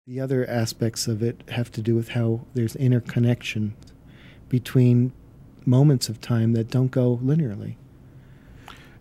The other aspects of it have to do with how there's interconnection between moments of time that don't go linearly.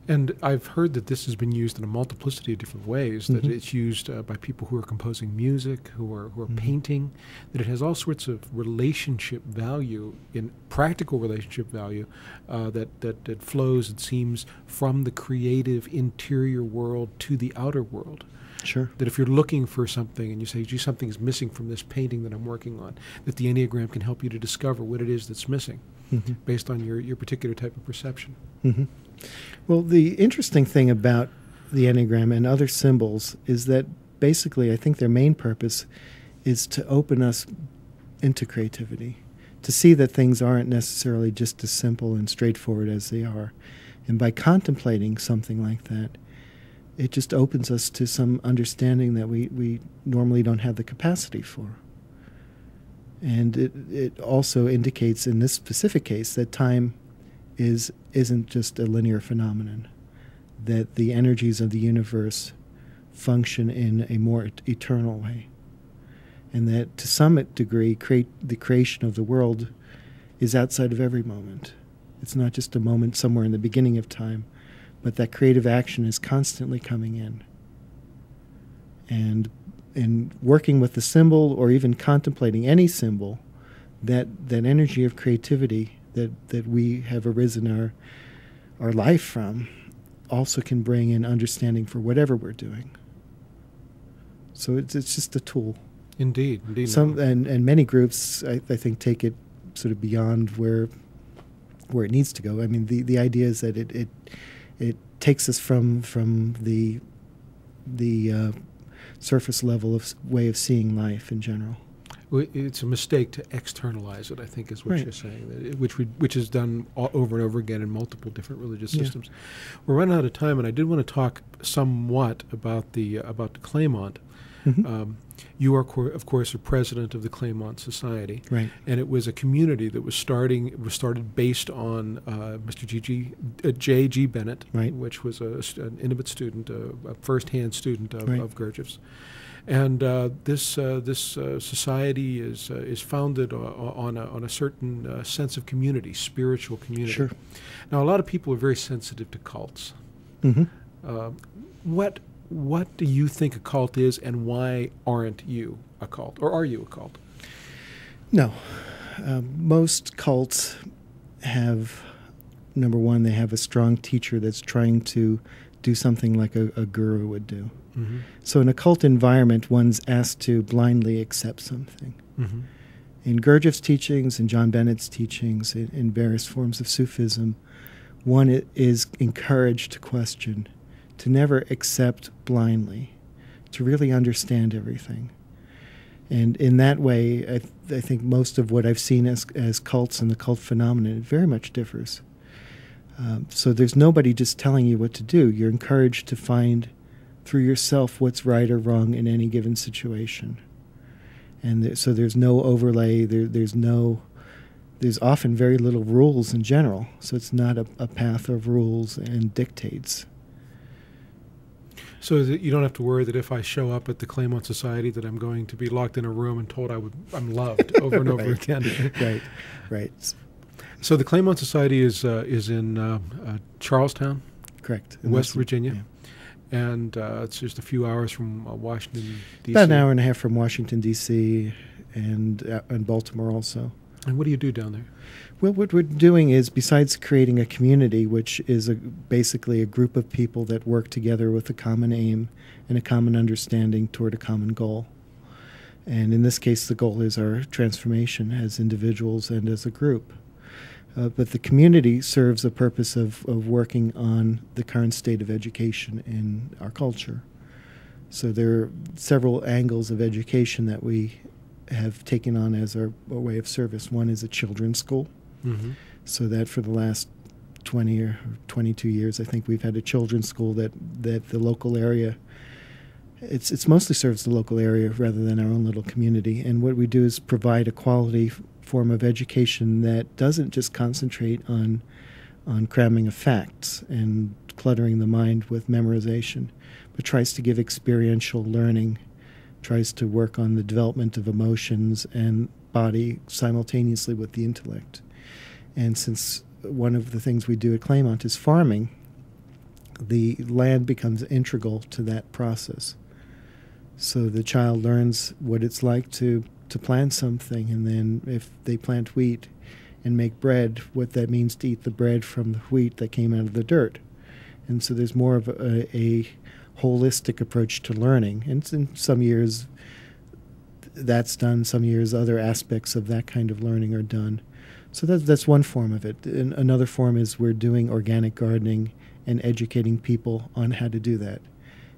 And I've heard that this has been used in a multiplicity of different ways, that it's used by people who are composing music, who are painting, that it has all sorts of relationship value, in practical relationship value, that flows, it seems, from the creative interior world to the outer world. Sure. That if you're looking for something and you say, gee, something is missing from this painting that I'm working on, that the Enneagram can help you to discover what it is that's missing based on your particular type of perception. Well, the interesting thing about the Enneagram and other symbols is that basically I think their main purpose is to open us into creativity, to see that things aren't necessarily just as simple and straightforward as they are. And by contemplating something like that, it just opens us to some understanding that we normally don't have the capacity for. And it also indicates in this specific case that time isn't just a linear phenomenon, that the energies of the universe function in a more eternal way, and that to some degree the creation of the world is outside of every moment. It's not just a moment somewhere in the beginning of time, but that creative action is constantly coming in. And in working with the symbol, or even contemplating any symbol, that energy of creativity that we have arisen our life from also can bring in understanding for whatever we're doing. So it's just a tool. Indeed. And many groups, I think, take it sort of beyond where it needs to go. I mean, the idea is that it takes us from the surface level of way of seeing life in general. It's a mistake to externalize it, I think, is what you're saying, which is done over and over again in multiple different religious systems. We're running out of time, and I did want to talk somewhat about the Claymont. You are, of course, a president of the Claymont Society, right? And it was a community that was started based on Mr. J.G. Bennett, right, which was an intimate student, a first-hand student of Gurdjieff's. And this society is founded on a certain sense of community, spiritual community. Sure. Now, a lot of people are very sensitive to cults. What do you think a cult is, and why aren't you a cult, or are you a cult? No. Most cults have, number one, they have a strong teacher that's trying to do something like a guru would do. So in a cult environment, one's asked to blindly accept something. In Gurdjieff's teachings and John Bennett's teachings, in various forms of Sufism, one is encouraged to question, to never accept blindly, to really understand everything. And in that way, I think most of what I've seen as cults and the cult phenomenon, it very much differs. So there's nobody just telling you what to do. You're encouraged to find through yourself what's right or wrong in any given situation. And so there's no overlay, there's often very little rules in general, so it's not a path of rules and dictates. So that you don't have to worry that if I show up at the Claymont Society that I'm going to be locked in a room and told I'm loved over and over again. Right. So the Claymont Society is in Charlestown? Correct. West Virginia? Yeah. And it's just a few hours from Washington, D.C. About an hour and a half from Washington, D.C., and Baltimore also. And what do you do down there? Well, what we're doing is, besides creating a community, which is basically a group of people that work together with a common aim and a common understanding toward a common goal. And in this case, the goal is our transformation as individuals and as a group. But the community serves the purpose of working on the current state of education in our culture. So there are several angles of education that we have taken on as our way of service. One is a children's school, so that for the last 20 or 22 years, I think we've had a children's school that the local area, it's mostly serves the local area rather than our own little community. And what we do is provide a quality form of education that doesn't just concentrate on cramming of facts and cluttering the mind with memorization, but tries to give experiential learning tries to work on the development of emotions and body simultaneously with the intellect. And since one of the things we do at Claymont is farming, the land becomes integral to that process. So the child learns what it's like to plant something, and then if they plant wheat and make bread, what that means to eat the bread from the wheat that came out of the dirt. And so there's more of a holistic approach to learning. And in some years that's done, some years other aspects of that kind of learning are done. So that's one form of it. And another form is we're doing organic gardening and educating people on how to do that,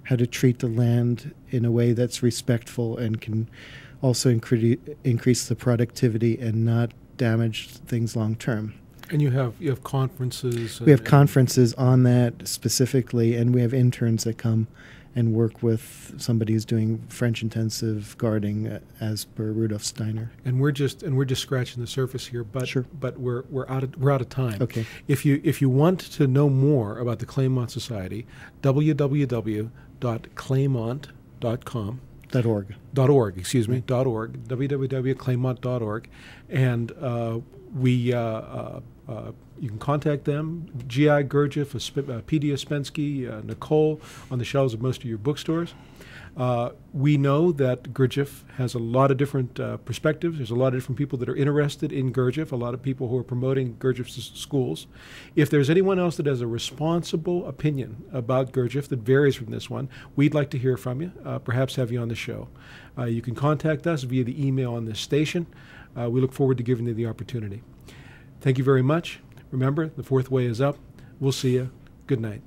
how to treat the land in a way that's respectful and can also increase the productivity and not damage things long term. And you have conferences. We have conferences on that specifically, and we have interns that come and work with somebody who's doing French intensive gardening as per Rudolf Steiner. And we're just scratching the surface here, but sure. But we're out of time. Okay. If you want to know more about the Claymont Society, www.claymont.com. .org, www.claymont.org, and you can contact them, G.I. Gurdjieff, P.D. Ouspensky, Nicole, on the shelves of most of your bookstores. We know that Gurdjieff has a lot of different perspectives. There's a lot of different people that are interested in Gurdjieff, a lot of people who are promoting Gurdjieff's schools. If there's anyone else that has a responsible opinion about Gurdjieff that varies from this one, we'd like to hear from you, perhaps have you on the show. You can contact us via the email on this station. We look forward to giving you the opportunity. Thank you very much. Remember, the fourth way is up. We'll see you. Good night.